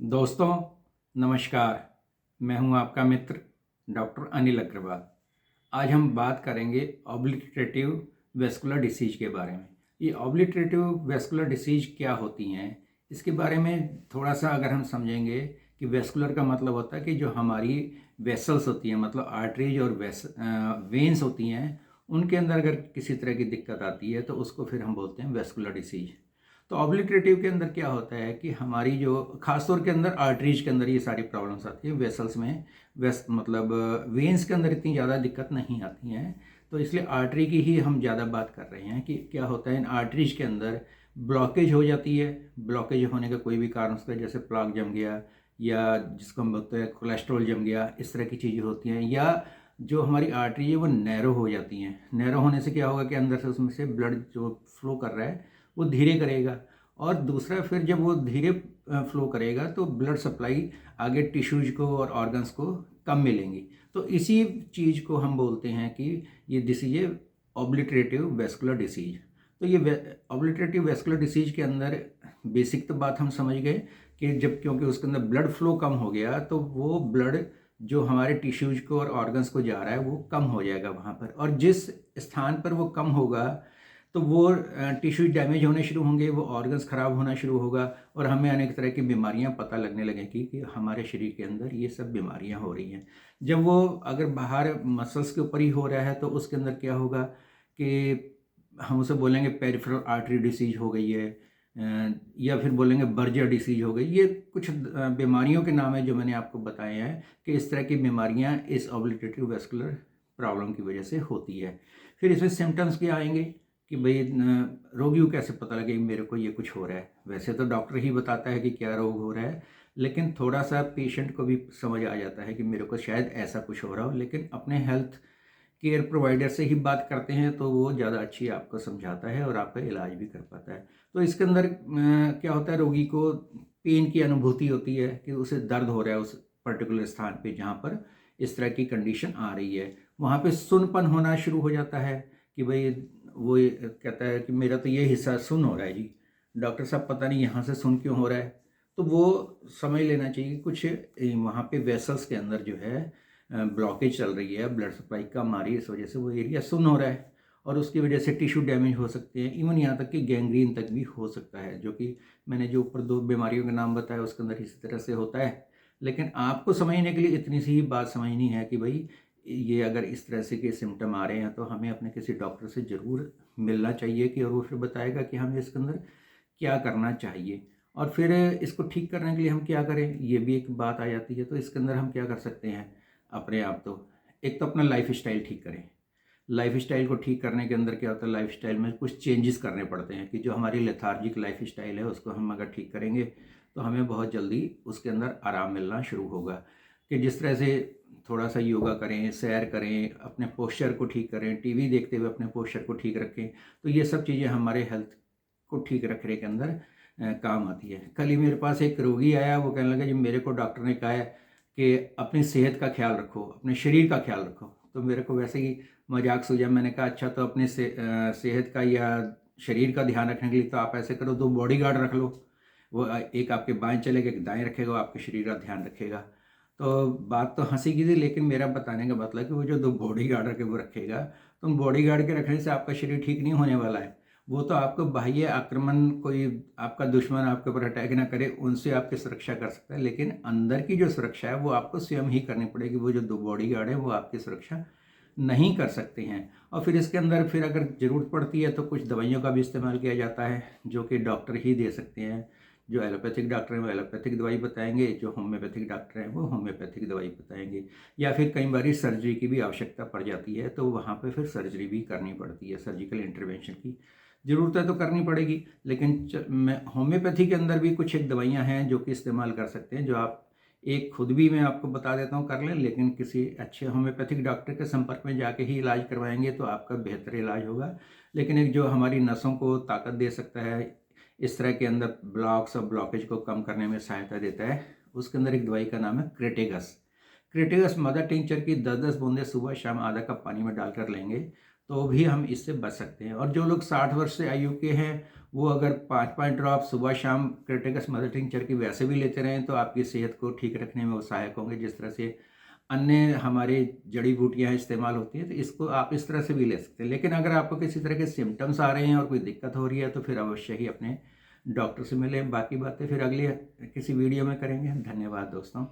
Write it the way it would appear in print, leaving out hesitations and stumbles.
दोस्तों नमस्कार। मैं हूं आपका मित्र डॉक्टर अनिल अग्रवाल। आज हम बात करेंगे ऑब्लिटरेटिव वेस्कुलर डिसीज के बारे में। ये ऑब्लिटरेटिव वेस्कुलर डिसीज क्या होती हैं, इसके बारे में थोड़ा सा अगर हम समझेंगे कि वेस्कुलर का मतलब होता है कि जो हमारी वेसल्स होती हैं, मतलब आर्टरीज और वेन्स होती हैं, उनके अंदर अगर किसी तरह की दिक्कत आती है तो उसको फिर हम बोलते हैं वेस्कुलर डिसीज। तो ऑब्लिटरेटिव के अंदर क्या होता है कि हमारी जो खासतौर के अंदर आर्टरीज के अंदर ये सारी प्रॉब्लम्स आती है। वेसल्स में मतलब वेन्स के अंदर इतनी ज़्यादा दिक्कत नहीं आती हैं, तो इसलिए आर्टरी की ही हम ज़्यादा बात कर रहे हैं कि क्या होता है इन आर्टरीज के अंदर ब्लॉकेज हो जाती है। ब्लॉकेज होने का कोई भी कारण होता है, जैसे प्लाक जम गया या जिसको हम बोलते हैं कोलेस्ट्रॉल जम गया, इस तरह की चीज़ें होती हैं। या जो हमारी आर्टरी है वो नैरो हो जाती हैं। नैरो होने से क्या होगा कि अंदर से उसमें से ब्लड जो फ्लो कर रहा है वो धीरे करेगा, और दूसरा फिर जब वो धीरे फ्लो करेगा तो ब्लड सप्लाई आगे टिश्यूज को और ऑर्गन्स को कम मिलेंगी। तो इसी चीज़ को हम बोलते हैं कि ये डिसीज है ऑब्लिटरेटिव वेस्कुलर डिसीज। तो ये ऑब्लिटरेटिव वेस्कुलर डिसीज के अंदर बेसिक तो बात हम समझ गए कि जब क्योंकि उसके अंदर ब्लड फ्लो कम हो गया तो वो ब्लड जो हमारे टिश्यूज को और ऑर्गन्स को जा रहा है वो कम हो जाएगा वहाँ पर, और जिस स्थान पर वो कम होगा तो वो टिश्यू डैमेज होने शुरू होंगे, वो ऑर्गन्स ख़राब होना शुरू होगा और हमें अनेक तरह की बीमारियां पता लगने लगेंगी कि हमारे शरीर के अंदर ये सब बीमारियां हो रही हैं। जब वो अगर बाहर मसल्स के ऊपर ही हो रहा है तो उसके अंदर क्या होगा कि हम उसे बोलेंगे पेरिफेरल आर्टरी डिसीज हो गई है, या फिर बोलेंगे बर्जर डिसीज हो गई। ये कुछ बीमारियों के नाम है जो मैंने आपको बताए हैं कि इस तरह की बीमारियां इस ऑब्लिटरेटिव वेस्कुलर प्रॉब्लम की वजह से होती है। फिर इसमें सिम्टम्स क्या आएंगे कि भाई रोगी को कैसे पता लगे मेरे को ये कुछ हो रहा है। वैसे तो डॉक्टर ही बताता है कि क्या रोग हो रहा है, लेकिन थोड़ा सा पेशेंट को भी समझ आ जाता है कि मेरे को शायद ऐसा कुछ हो रहा हो। लेकिन अपने हेल्थ केयर प्रोवाइडर से ही बात करते हैं तो वो ज़्यादा अच्छी आपको समझाता है और आपका इलाज भी कर पाता है। तो इसके अंदर क्या होता है, रोगी को पेन की अनुभूति होती है कि उसे दर्द हो रहा है उस पर्टिकुलर स्थान पे जहाँ पर इस तरह की कंडीशन आ रही है। वहाँ पे सुन्नपन होना शुरू हो जाता है कि भाई वो कहता है कि मेरा तो ये हिस्सा सुन्न हो रहा है जी, डॉक्टर साहब पता नहीं यहाँ से सुन्न क्यों हो रहा है। तो वो समझ लेना चाहिए कि कुछ वहाँ पे वेसल्स के अंदर जो है ब्लॉकेज चल रही है, ब्लड सप्लाई कम आ रही है, इस वजह से वो एरिया सुन्न हो रहा है और उसकी वजह से टिश्यू डैमेज हो सकते हैं। इवन यहाँ तक कि गैंग्रीन तक भी हो सकता है, जो कि मैंने जो ऊपर दो बीमारियों के नाम बताया उसके अंदर इसी तरह से होता है। लेकिन आपको समझने के लिए इतनी सी ही बात समझनी है कि भाई ये अगर इस तरह से के सिम्टम आ रहे हैं तो हमें अपने किसी डॉक्टर से ज़रूर मिलना चाहिए कि, और वो फिर बताएगा कि हमें इसके अंदर क्या करना चाहिए और फिर इसको ठीक करने के लिए हम क्या करें, ये भी एक बात आ जाती है। तो इसके अंदर हम क्या कर सकते हैं अपने आप, तो एक तो अपना लाइफ स्टाइल ठीक करें। लाइफ स्टाइल को ठीक करने के अंदर क्या होता है, लाइफ स्टाइल में कुछ चेंजेस करने पड़ते हैं कि जो हमारी लेथार्जिक लाइफ स्टाइल है उसको हम अगर ठीक करेंगे तो हमें बहुत जल्दी उसके अंदर आराम मिलना शुरू होगा। कि जिस तरह से थोड़ा सा योगा करें, सैर करें, अपने पोस्चर को ठीक करें, टीवी देखते हुए अपने पोस्चर को ठीक रखें, तो ये सब चीज़ें हमारे हेल्थ को ठीक रखने के अंदर काम आती है। कल ही मेरे पास एक रोगी आया, वो कहने लगा जी मेरे को डॉक्टर ने कहा है कि अपनी सेहत का ख्याल रखो, अपने शरीर का ख्याल रखो। तो मेरे को वैसे ही मजाक सूझा, मैंने कहा अच्छा तो अपने सेहत का या शरीर का ध्यान रखने के लिए तो आप ऐसे करो, दो बॉडीगार्ड रख लो। वो एक आपके बाएं चलेगा, एक दाएं रखेगा, वो आपके शरीर का ध्यान रखेगा। तो बात तो हंसी की थी, लेकिन मेरा बताने का मतलब कि वो जो दो बॉडीगार्ड रखे वो रखेगा, तो उन बॉडीगार्ड के रखने से आपका शरीर ठीक नहीं होने वाला है। वो तो आपको बाह्य आक्रमण, कोई आपका दुश्मन आपके ऊपर अटैक ना करे, उनसे आपकी सुरक्षा कर सकता है, लेकिन अंदर की जो सुरक्षा है वो आपको स्वयं ही करनी पड़ेगी। वो जो दो बॉडीगार्ड है वो आपकी सुरक्षा नहीं कर सकते हैं। और फिर इसके अंदर फिर अगर ज़रूरत पड़ती है तो कुछ दवाइयों का भी इस्तेमाल किया जाता है जो कि डॉक्टर ही दे सकते हैं। जो एलोपैथिक डॉक्टर हैं वो एलोपैथिक दवाई बताएंगे, जो होम्योपैथिक डॉक्टर हैं वो होम्योपैथिक दवाई बताएंगे। या फिर कई बार सर्जरी की भी आवश्यकता पड़ जाती है तो वहाँ पे फिर सर्जरी भी करनी पड़ती है, सर्जिकल इंटरवेंशन की ज़रूरत है तो करनी पड़ेगी। लेकिन होम्योपैथी के अंदर भी कुछ एक दवाइयाँ हैं जो कि इस्तेमाल कर सकते हैं, जो आप एक खुद भी मैं आपको बता देता हूँ कर लें, लेकिन किसी अच्छे होम्योपैथिक डॉक्टर के संपर्क में जाके ही इलाज करवाएंगे तो आपका बेहतर इलाज होगा। लेकिन एक जो हमारी नसों को ताकत दे सकता है, इस तरह के अंदर ब्लॉक्स और ब्लॉकेज को कम करने में सहायता देता है, उसके अंदर एक दवाई का नाम है क्रेटेगस। क्रेटेगस मदर टिंचर की 10-10 बूंदे सुबह शाम आधा कप पानी में डालकर लेंगे तो भी हम इससे बच सकते हैं। और जो लोग 60 वर्ष से आयु के हैं, वो अगर 5-5 ड्रॉप सुबह शाम क्रेटेगस मदर टिंचर की वैसे भी लेते रहें तो आपकी सेहत को ठीक रखने में वो सहायक होंगे। जिस तरह से अन्य हमारे जड़ी बूटियाँ इस्तेमाल होती हैं, तो इसको आप इस तरह से भी ले सकते हैं। लेकिन अगर आपको किसी तरह के सिम्पटम्स आ रहे हैं और कोई दिक्कत हो रही है, तो फिर अवश्य ही अपने डॉक्टर से मिलें। बाकी बातें फिर अगली किसी वीडियो में करेंगे। धन्यवाद दोस्तों।